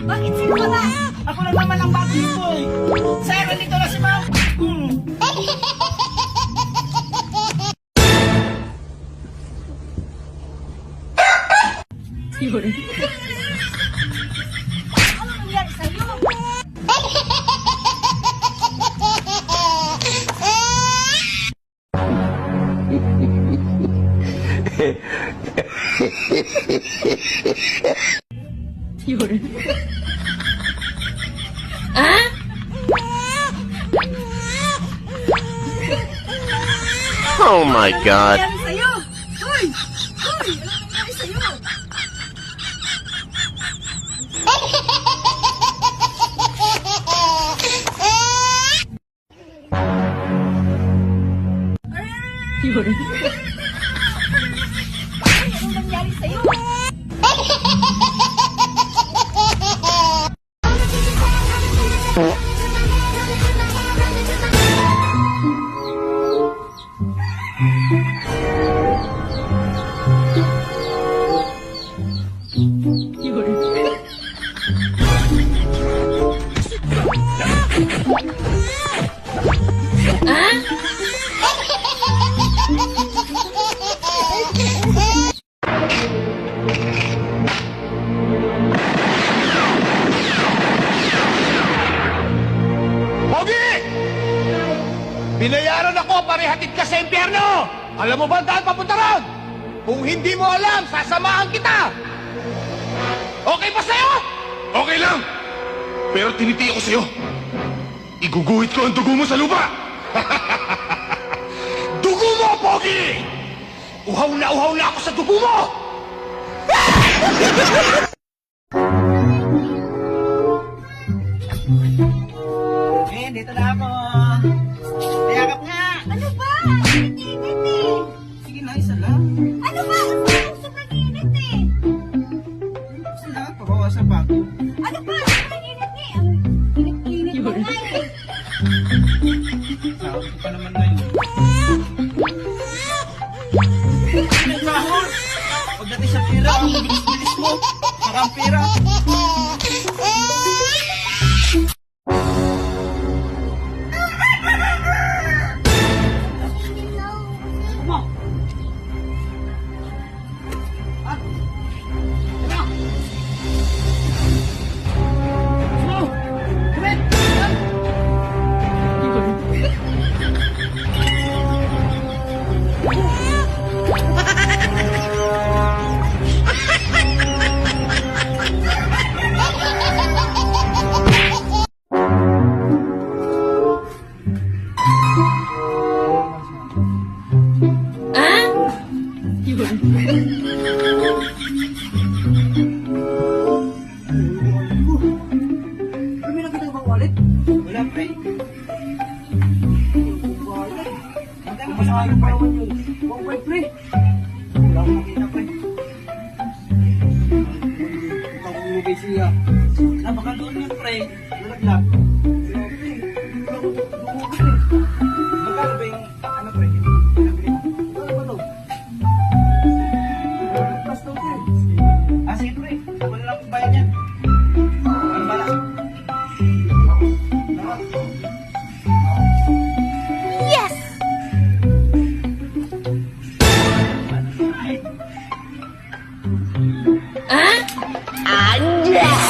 Bakit sino ka na? Ako na naman ang bagong boy. Sir, nandito na si ma'am. Ano nangyari sa'yo? Oh my God. Ano nangyari sa'yo? Hoy! Hoy! Ano nangyari sa'yo? Ay, ano nangyari sa'yo? Pogi! Binayaran ako para ihatid ka sa impyerno! Alam mo ba ang daan papunta ron? Kung hindi mo alam, sasamahan kita! Okay ba sa'yo? Okay lang! Pero tinitiya ko sa'yo. Iguguhit ko ang dugo mo sa lupa! Dugo mo, Pogi! Uhaw na ako sa dugo mo! Eh, dito na ako. Yakap nga. Ano ba? Ang init eh! Sige na, isa lang. Ano ba? Ang sobrang init eh! Isa lang, pabawasan pa ako. Ano ba? Sobrang init eh! Ang init-init mo nga eh! Sahod ko pa naman ngayon. Sahod! Pagdating sa pera, ang bilis-bilis mo. Parang pera. Mo. Ah. Ano? Mo. Kumet. May nakita bang wallet? Wala, pre. Wallet? Hindi mo masabi pa naman yun. Wala, pre. Wala akong makita, pre. Ikaw kung umugay siya. Baka doon yun, pre. Nalaglag. Magkano ba yung, ano, pre? Pinabili mo? Magkano ba to? Plus daw, pre. Ah, sige, pre. Ako na lang bayan yan. Ano ba lang? Yes! Ah, yes!